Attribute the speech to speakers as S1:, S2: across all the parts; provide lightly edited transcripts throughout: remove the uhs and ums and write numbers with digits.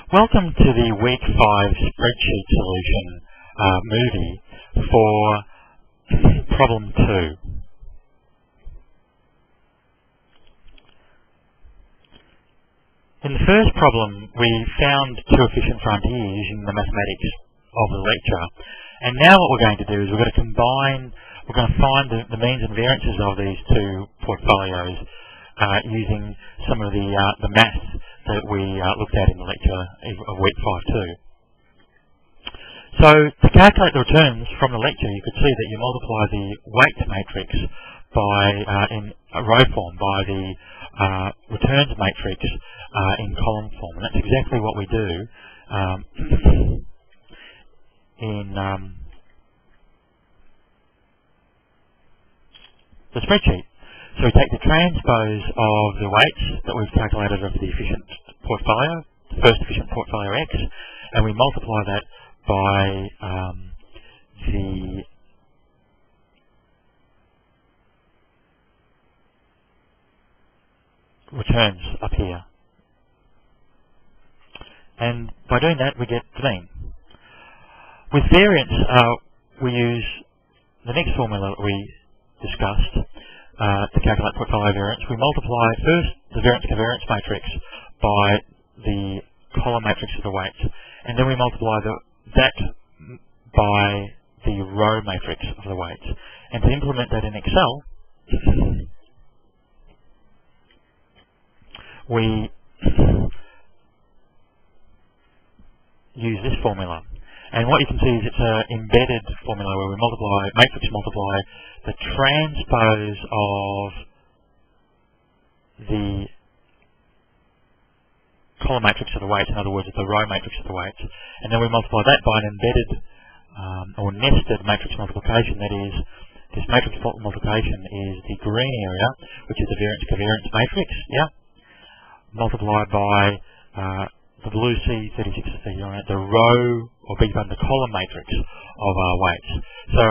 S1: Welcome to the Week 5 Spreadsheet Solution movie for Problem 2. In the first problem, we found two efficient frontiers using the mathematics of the lecture. And now what we're going to do is we're going to find the means and variances of these two portfolios using some of the maths that we looked at in the lecture of Week 5.2. So to calculate the returns from the lecture, you could see that you multiply the weight matrix by in a row form by the returns matrix in column form, and that's exactly what we do in the spreadsheet. So we take the transpose of the weights that we've calculated of the efficient portfolio, the first efficient portfolio X, and we multiply that by the returns up here. And by doing that, we get the mean. With variance, we use the next formula that we discussed to calculate portfolio variance. We multiply first the variance-covariance matrix by the column matrix of the weights, and then we multiply that by the row matrix of the weights. And to implement that in Excel, we use this formula. And what you can see is it's an embedded formula where we matrix multiply the transpose of the column matrix of the weights, in other words, the row matrix of the weights, and then we multiply that by an embedded or nested matrix multiplication. That is, this matrix multiplication is the green area, which is the variance-covariance matrix, multiplied by the blue C36 the row, or beg your pardon, the column matrix of our weights. So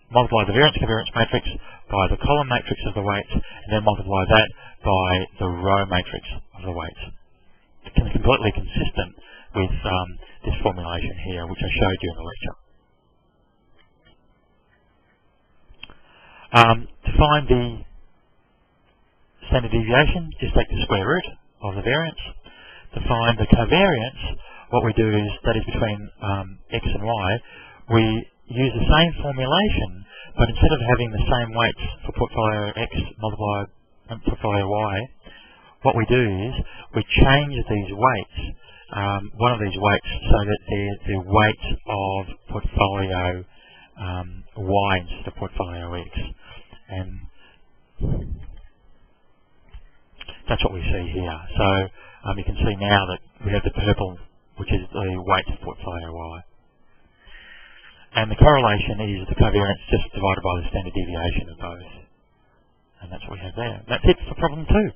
S1: multiply the variance-covariance matrix by the column matrix of the weights, and then multiply that by the row matrix of the weights. It's completely consistent with this formulation here, which I showed you in the lecture. To find the standard deviation, just take the square root of the variance. To find the covariance, what we do is, that is between X and Y, we use the same formulation, but instead of having the same weights for portfolio X multiplied portfolio Y, what we do is we change these weights, one of these weights, so that they're the weight of portfolio Y instead of portfolio X. And that's what we see here. So you can see now that we have the purple, which is the weight of portfolio Y. And the correlation is the covariance just divided by the standard deviation of both. And that's what we have there. That's it for problem 2.